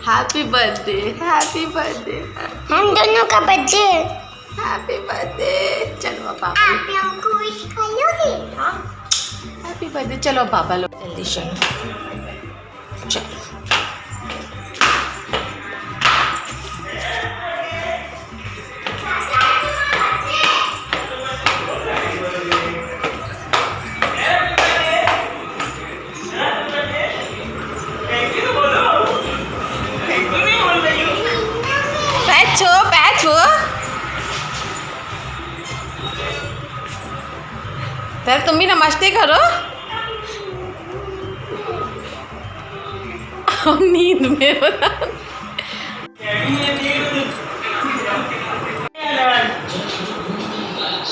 Happy birthday, happy birthday, हम दोनों का बर्थडे। Happy birthday. चलो पापा, आप लोगों को विश करोगे? हाँ हैप्पी बर्थडे। चलो पापा लो जल्दी चलो। चलो पैच हो तर तुम भी नमस्ते करो। हम नींद में बता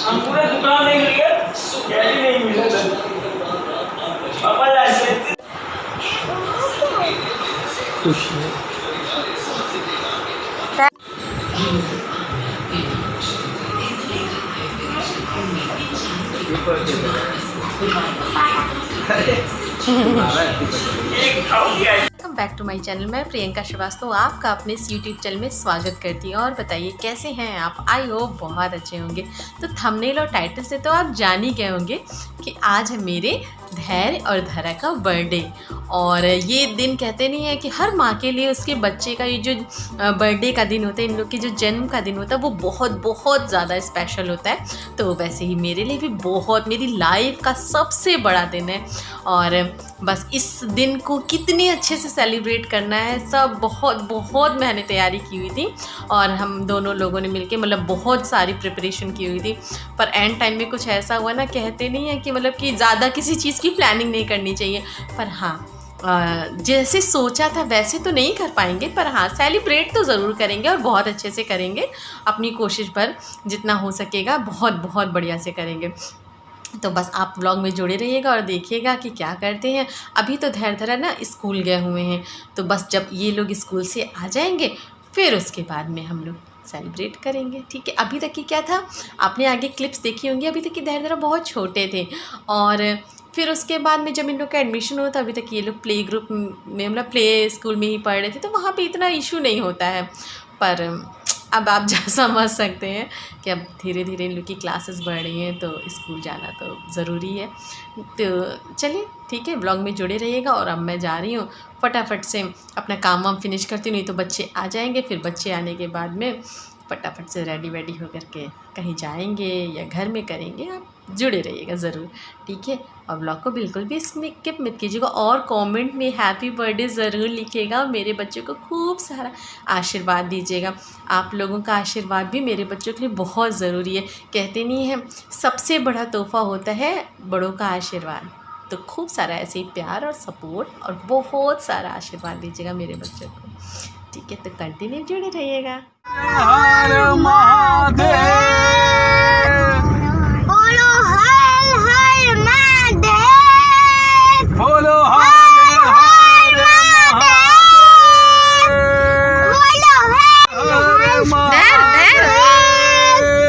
हम पूरा दुकान देख लिए, कैंडी नहीं मिला था। पापा ऐसे खुश है। Welcome back to my channel. मैं प्रियंका श्रीवास्तव आपका अपने इस यूट्यूब चैनल में स्वागत करती हूँ। और बताइए कैसे हैं आप? आई होप बहुत अच्छे होंगे। तो थंबनेल और टाइटल से तो आप जान ही गए होंगे कि आज है मेरे धैर्य और धरा का बर्थडे। और ये दिन कहते नहीं है कि हर माँ के लिए उसके बच्चे का ये जो बर्थडे का दिन होता है, इन लोग के जो जन्म का दिन होता है, वो बहुत बहुत ज़्यादा स्पेशल होता है। तो वैसे ही मेरे लिए भी बहुत, मेरी लाइफ का सबसे बड़ा दिन है। और बस इस दिन को कितने अच्छे से सेलिब्रेट करना है, सब बहुत बहुत मैंने तैयारी की हुई थी। और हम दोनों लोगों ने मिलके मतलब बहुत सारी प्रिपरेशन की हुई थी। पर एंड टाइम में कुछ ऐसा हुआ ना, कहते नहीं है कि मतलब कि ज़्यादा किसी चीज़ की प्लानिंग नहीं करनी चाहिए। पर हाँ, जैसे सोचा था वैसे तो नहीं कर पाएंगे, पर हाँ सेलिब्रेट तो ज़रूर करेंगे और बहुत अच्छे से करेंगे। अपनी कोशिश पर जितना हो सकेगा बहुत बहुत बढ़िया से करेंगे। तो बस आप व्लॉग में जुड़े रहिएगा और देखिएगा कि क्या करते हैं। अभी तो धैर्य धरा ना स्कूल गए हुए हैं, तो बस जब ये लोग स्कूल से आ जाएंगे फिर उसके बाद में हम लोग सेलिब्रेट करेंगे। ठीक है, अभी तक की क्या था आपने आगे क्लिप्स देखी होंगी। अभी तक की धैर्य धरा बहुत छोटे थे और फिर उसके बाद में जब इन लोग का एडमिशन हुआ था, अभी तक ये लोग प्ले ग्रुप में मतलब प्ले स्कूल में ही पढ़ रहे थे, तो वहाँ पे इतना इशू नहीं होता है। पर अब आप जा समझ सकते हैं कि अब धीरे धीरे इन लोग की क्लासेस बढ़ रही हैं, तो स्कूल जाना तो ज़रूरी है। तो चलिए ठीक है, ब्लॉग में जुड़े रहिएगा। और अब मैं जा रही हूँ, फटाफट से अपना काम वाम फिनिश करती हूँ, नहीं तो बच्चे आ जाएंगे। फिर बच्चे आने के बाद में फटाफट से रेडी वेडी होकर के कहीं जाएंगे या घर में करेंगे। आप जुड़े रहिएगा ज़रूर, ठीक है। और ब्लॉग को बिल्कुल भी स्किप मत कीजिएगा और कमेंट में हैप्पी बर्थडे ज़रूर लिखिएगा। मेरे बच्चों को खूब सारा आशीर्वाद दीजिएगा। आप लोगों का आशीर्वाद भी मेरे बच्चों के लिए बहुत ज़रूरी है। कहते नहीं है सबसे बड़ा तोहफ़ा होता है बड़ों का आशीर्वाद। तो खूब सारा ऐसे ही प्यार और सपोर्ट और बहुत सारा आशीर्वाद दीजिएगा मेरे बच्चों को, ठीक है। तो कंटिन्यू जुड़े रहिएगा। हर महादेव, बोलो हर हर महादेव, बोलो हर हर महादेव, बोलो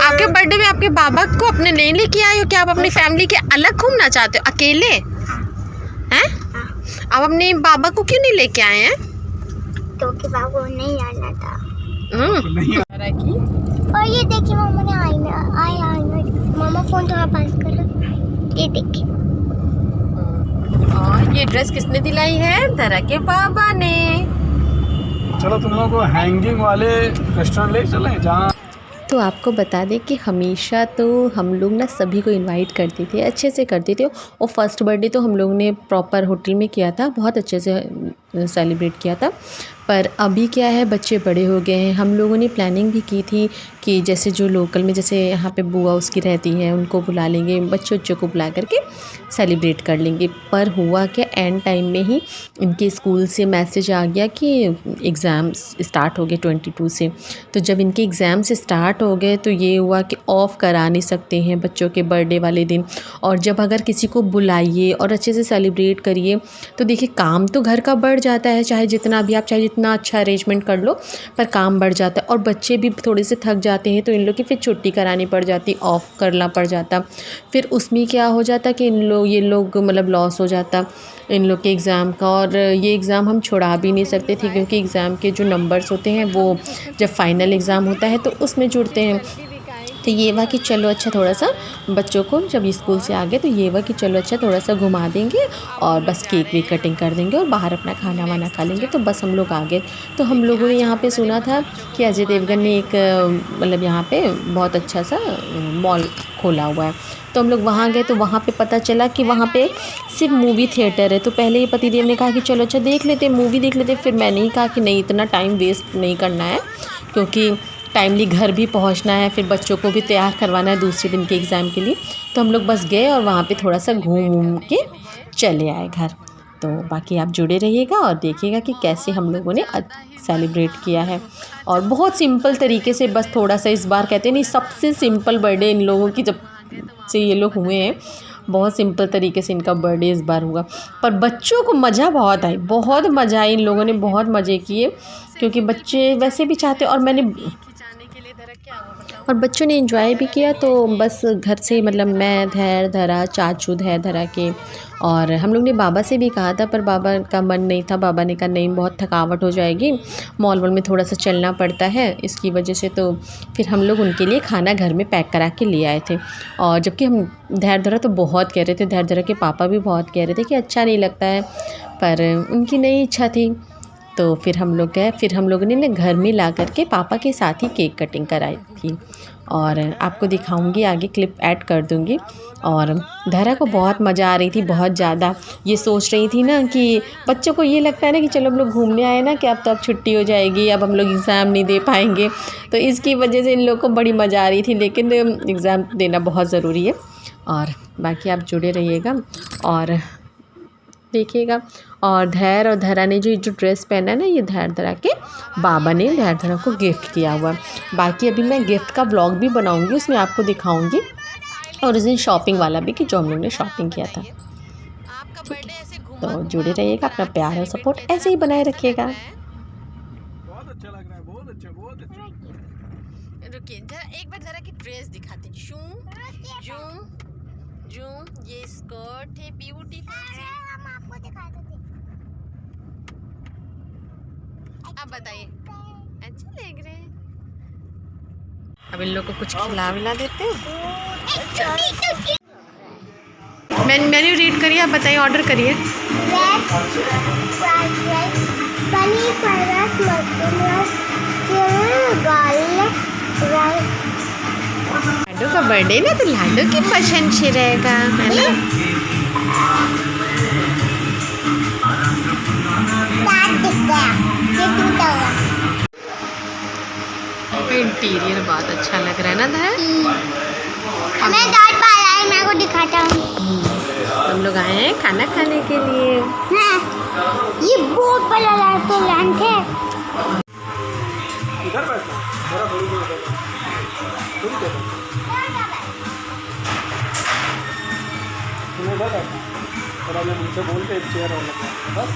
आपके बर्थडे में आपके बाबा को अपने नहीं लेके आए हो क्या? आप अपनी फैमिली के अलग घूमना चाहते हो अकेले हैं? आप अपने बाबा को क्यों नहीं लेके आए हैं? क्योंकि बाबा को नहीं आना था। नहीं और ये देखिए मामा ने आईना, मामा फोन थोड़ा पास करो, ये देखिए। और ये ड्रेस किसने दिलाई है? धरा के बाबा ने। चलो तुम लोगों को हैंगिंग वाले रेस्टोरेंट ले चलें जहाँ। तो आपको बता दें कि हमेशा तो हम लोग ना सभी को इनवाइट करते थे, अच्छे से करते थे। और फर्स्ट बर्थडे तो हम लोग ने प्रॉपर होटल में किया था, बहुत अच्छे से सेलिब्रेट किया था। पर अभी क्या है, बच्चे बड़े हो गए हैं। हम लोगों ने प्लानिंग भी की थी कि जैसे जो लोकल में जैसे यहाँ पे बुआ उसकी रहती हैं, उनको बुला लेंगे, बच्चों को बुला करके सेलिब्रेट कर लेंगे। पर हुआ क्या, एंड टाइम में ही इनके स्कूल से मैसेज आ गया कि एग्ज़ाम्स स्टार्ट हो गए 22 से। तो जब इनके एग्ज़ाम्स स्टार्ट हो गए तो ये हुआ कि ऑफ़ करा नहीं सकते हैं बच्चों के बर्थडे वाले दिन। और जब अगर किसी को बुलाइए और अच्छे से सेलिब्रेट करिए तो देखिए काम तो घर का बढ़ जाता है, चाहे जितना भी आप चाहे जितना अच्छा अरेंजमेंट कर लो, पर काम बढ़ जाता है। और बच्चे भी थोड़े से थक जाते हैं तो इन लोग की फिर छुट्टी करानी पड़ जाती, ऑफ करना पड़ जाता। फिर उसमें क्या हो जाता कि ये लोग मतलब लॉस हो जाता इन लोग के एग्ज़ाम का। और ये एग्ज़ाम हम छुड़ा भी नहीं सकते थे, क्योंकि एग्ज़ाम के जो नंबर्स होते हैं वो जब फाइनल एग्ज़ाम होता है तो उसमें जुड़ते हैं। तो ये हुआ कि चलो अच्छा थोड़ा सा बच्चों को जब स्कूल से आ गए तो ये हुआ कि चलो अच्छा थोड़ा सा घुमा देंगे और बस केक भी कटिंग कर देंगे और बाहर अपना खाना वाना खा लेंगे। तो बस हम लोग आ गए। तो हम लोगों ने यहाँ पे सुना था कि अजय देवगन ने एक मतलब यहाँ पे बहुत अच्छा सा मॉल खोला हुआ है। तो हम लोग वहाँ गए तो वहाँ पे पता चला कि वहाँ पे सिर्फ मूवी थिएटर है। तो पहले ये पतिदेव ने कहा कि चलो अच्छा देख लेते, मूवी देख लेते। फिर मैंने ही कहा कि नहीं, इतना टाइम वेस्ट नहीं करना है, क्योंकि टाइमली घर भी पहुंचना है, फिर बच्चों को भी तैयार करवाना है दूसरे दिन के एग्ज़ाम के लिए। तो हम लोग बस गए और वहाँ पे थोड़ा सा घूम के चले आए घर। तो बाकी आप जुड़े रहिएगा और देखिएगा कि कैसे हम लोगों ने सेलिब्रेट किया है। और बहुत सिंपल तरीके से, बस थोड़ा सा इस बार कहते नहीं सबसे सिंपल बर्थडे इन लोगों की जब से ये लोग हुए हैं, बहुत सिंपल तरीके से इनका बर्थडे इस बार हुआ। पर बच्चों को मज़ा बहुत आई, बहुत मज़ा आई, इन लोगों ने बहुत मज़े किए, क्योंकि बच्चे वैसे भी चाहते और बच्चों ने एंजॉय भी किया। तो बस घर से मतलब मैं, धैर्य धरा, चाचू धैर्य धरा के, और हम लोग ने बाबा से भी कहा था, पर बाबा का मन नहीं था। बाबा ने कहा नहीं, बहुत थकावट हो जाएगी, मॉल वॉल में थोड़ा सा चलना पड़ता है, इसकी वजह से। तो फिर हम लोग उनके लिए खाना घर में पैक करा के ले आए थे। और जबकि हम धैर्य धरा तो बहुत कह रहे थे, धैर्य धरा के पापा भी बहुत कह रहे थे कि अच्छा नहीं लगता है, पर उनकी नई इच्छा थी। तो फिर हम लोग गए, फिर हम लोगों ने ना घर में ला कर के पापा के साथ ही केक कटिंग कराई थी। और आपको दिखाऊंगी, आगे क्लिप ऐड कर दूंगी। और धरा को बहुत मज़ा आ रही थी, बहुत ज़्यादा। ये सोच रही थी ना कि बच्चों को ये लगता है ना कि चलो हम लोग घूमने आए ना, कि अब तो अब छुट्टी हो जाएगी, अब हम लोग एग्ज़ाम नहीं दे पाएंगे। तो इसकी वजह से इन लोग को बड़ी मज़ा आ रही थी, लेकिन एग्ज़ाम देना बहुत ज़रूरी है। और बाकी आप जुड़े रहिएगा और देखिएगा। और धैर्य और धरा ने जो ड्रेस पहना है ना, ये धैर्य धरा के बाबा ने धैर्य धरा को गिफ्ट किया हुआ। बाकी अभी मैं गिफ्ट का ब्लॉग भी बनाऊंगी, उसमें आपको दिखाऊंगी, और उस दिन शॉपिंग वाला भी कि जो हम लोग ने शॉपिंग किया था। तो जुड़े रहिएगा, अपना प्यार और सपोर्ट ऐसे ही बनाए रखिएगा। बहुत अच्छा लग रहा है, बहुत अच्छा, बहुत अच्छा। रुकिए जरा एक बार जरा की ड्रेस दिखाते हैं। जूम जूम, ये स्कर्ट है ब्यूटीफुल सी। हम आपको दिखा देते। अब बताइए, अच्छे लग रहे हैं। अब इन लोग को कुछ खिला विला देते हैं। मेन्यू रीड करिए, आप बताइए, ऑर्डर करिए। Paneer fried rice, garlic rice. Laddu का बर्थडे ना, तो लाडू की पसंद से रहेगा, है ना। इंटीरियर बहुत अच्छा लग रहा है ना धैर्य। हमें दाल पाला है, मैं को दिखाता हूँ। हम लोग आए हैं खाना खाने के लिए। हाँ, ये बहुत बड़ा रेस्टोरेंट है। इधर बैठो, थोड़ा थोड़ी देर बैठो, थोड़ी देर बैठो। तुम्हें इधर बैठो, थोड़ा मैं मुझसे बोल के एक चेयर और लगा बस।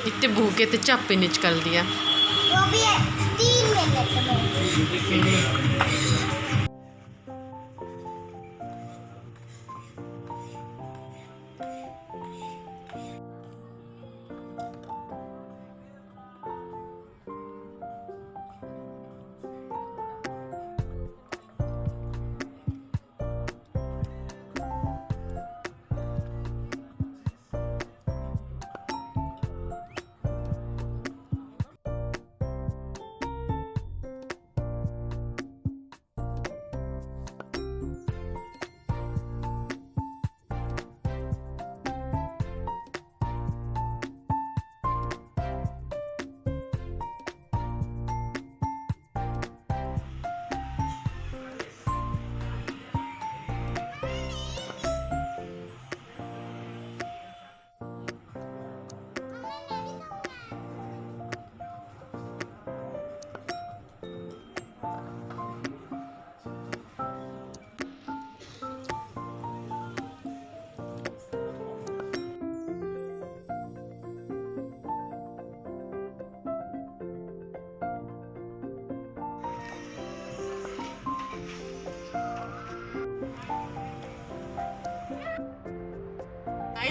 इतने भूखे थे, चप्पे निकाल दिया। वो भी 3 मिनट में।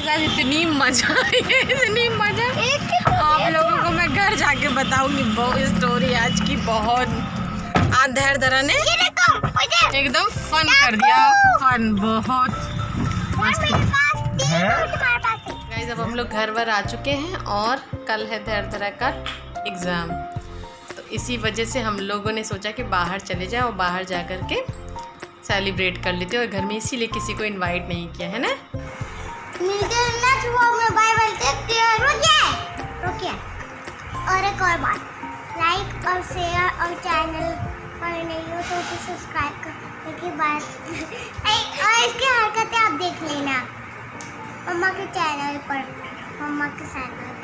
आज इतनी मजा आई है, इतनी मजा। आप लोगों को मैं घर जाके बताऊंगी वो स्टोरी आज की। बहुत आधेर दरा ने एकदम फन कर दिया, फन बहुत मस्त। गाइस अब हम लोग घर वर आ चुके हैं और कल है धरा का एग्ज़ाम, तो इसी वजह से हम लोगों ने सोचा कि बाहर चले जाए और बाहर जा कर के सेलिब्रेट कर लेते, और घर में इसीलिए किसी को इनवाइट नहीं किया है ना। और एक और बात, लाइक और शेयर और चैनल पर नहीं हो तो उसे सब्सक्राइब करने की बात और इसकी हरकतें आप देख लेना मम्मा के चैनल पर, मम्मा के चैनल